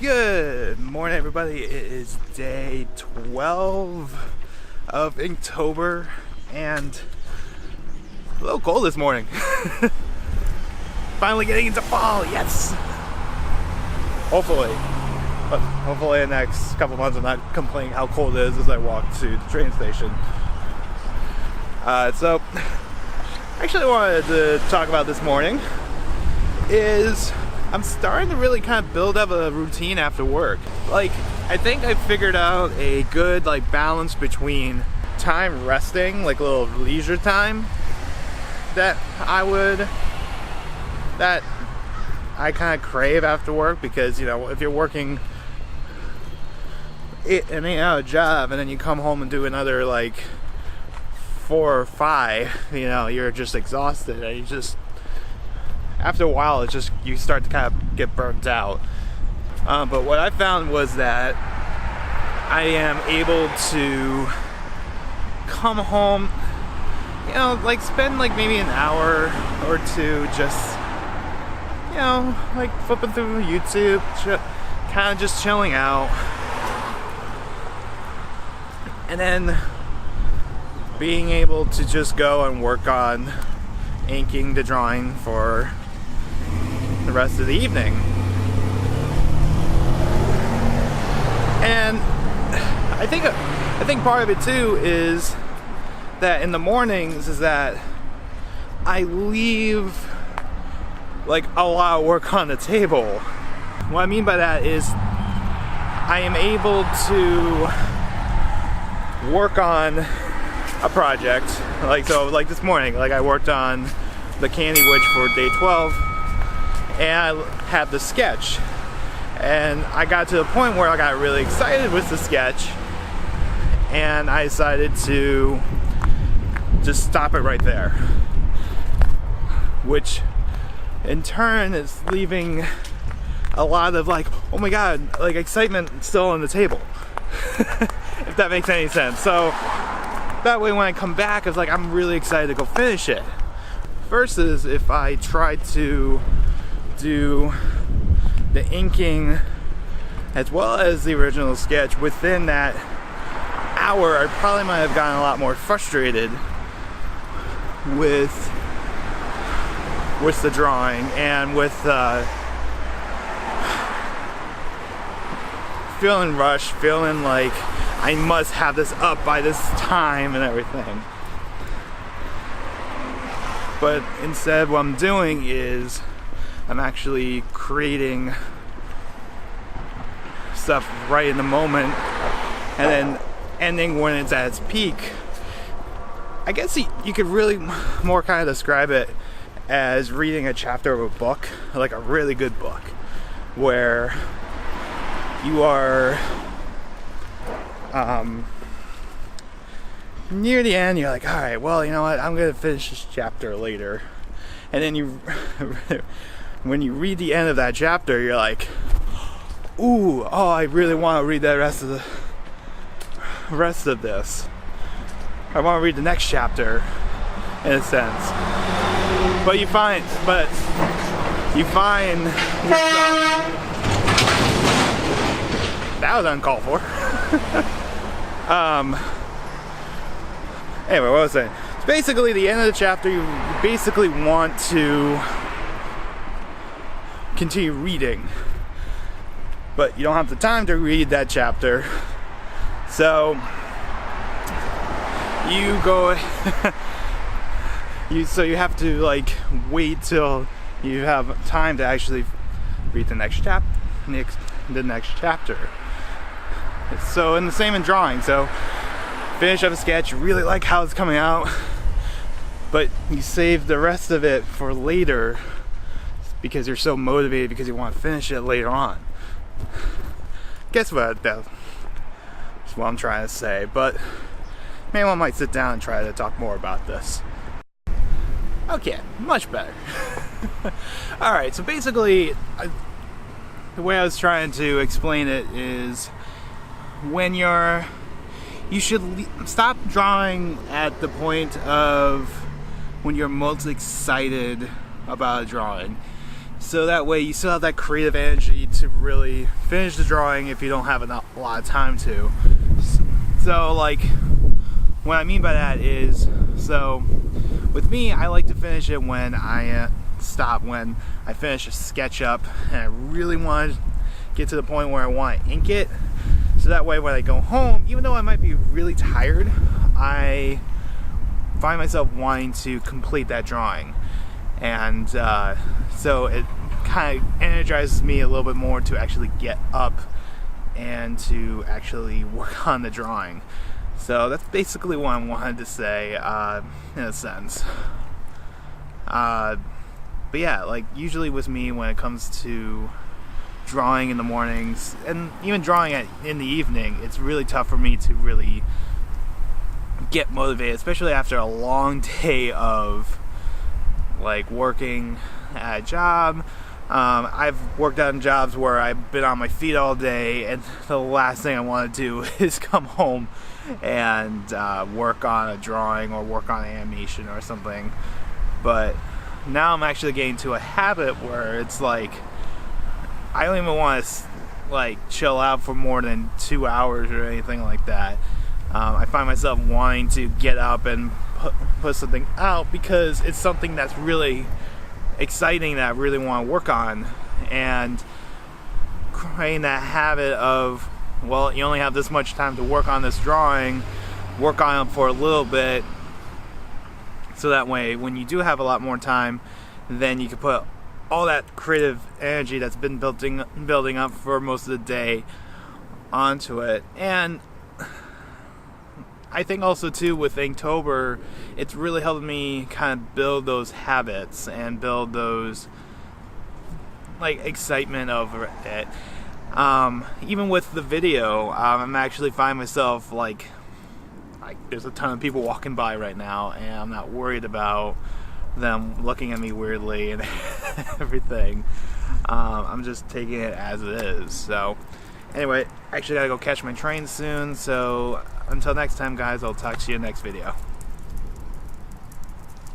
Good morning, everybody. It is day 12 of October and a little cold this morning. Finally getting into fall, yes! Hopefully. But hopefully in the next couple months I'm not complaining how cold it is as I walk to the train station. So, actually wanted to talk about this morning is I'm starting to really kind of build up a routine after work. Like, I think I figured out a good balance between time resting, like a little leisure time that I kind of crave after work, because if you're working an 8-hour job and then you come home and do another 4 or 5, you're just exhausted, and you just after a while it's just you start to kind of get burnt out. But what I found was that I am able to come home, spend maybe an hour or two just flipping through YouTube, kind of just chilling out, and then being able to just go and work on inking the drawing for the rest of the evening. And I think part of it too is that in the mornings is that I leave a lot of work on the table. What I mean by that is I am able to work on a project, so this morning, I worked on the Candy Witch for day 12, and I had the sketch, and I got to the point where I got really excited with the sketch, and I decided to just stop it right there, which in turn is leaving a lot of oh my god, excitement still on the table. If that makes any sense. So that way when I come back, it's I'm really excited to go finish it. Versus if I try to do the inking as well as the original sketch within that hour, I probably might have gotten a lot more frustrated with the drawing and with feeling rushed, feeling like I must have this up by this time and everything. But instead what I'm doing is I'm actually creating stuff right in the moment and then ending when it's at its peak. I guess you could really more kind of describe it as reading a chapter of a book, a really good book, where you are near the end, you're alright, well, you know what, I'm gonna finish this chapter later. And then when you read the end of that chapter, you're I really want to read the rest of this. I want to read the next chapter, in a sense. But you find that was uncalled for. Anyway, what was I saying? It's basically the end of the chapter. You basically want to continue reading, but you don't have the time to read that chapter, so you go you have to wait till you have time to actually read the next chapter. So, and the same in drawing. So finish up a sketch, you really like how it's coming out, but you save the rest of it for later because you're so motivated because you want to finish it later on. Guess what? That's what I'm trying to say, but maybe I might sit down and try to talk more about this. Okay, much better. Alright, so basically the way I was trying to explain it is you should stop drawing at the point of when you're most excited about a drawing. So that way you still have that creative energy to really finish the drawing if you don't have a lot of time to. So like, what I mean by that is, so with me, I like to finish it when I when I finish a sketch up and I really want to get to the point where I want to ink it. So that way when I go home, even though I might be really tired, I find myself wanting to complete that drawing. And so it kind of energizes me a little bit more to actually get up and to actually work on the drawing. So that's basically what I wanted to say, in a sense. But yeah, like usually with me when it comes to drawing in the mornings and even drawing in the evening, it's really tough for me to really get motivated, especially after a long day of like working at a job. I've worked on jobs where I've been on my feet all day, and the last thing I want to do is come home and work on a drawing or work on animation or something. But now I'm actually getting to a habit where it's like I don't even want to like chill out for more than 2 hours or anything like that. I find myself wanting to get up and put something out because it's something that's really exciting that I really want to work on, and creating that habit of, well, you only have this much time to work on this drawing, work on it for a little bit, so that way when you do have a lot more time, then you can put all that creative energy that's been building up for most of the day onto it. And I think also too with Inktober, it's really helped me kind of build those habits and build those like excitement over it. Even with the video, I'm actually finding myself like there's a ton of people walking by right now, and I'm not worried about them looking at me weirdly and everything. I'm just taking it as it is. So anyway, I actually gotta go catch my train soon, so until next time guys, I'll talk to you in the next video.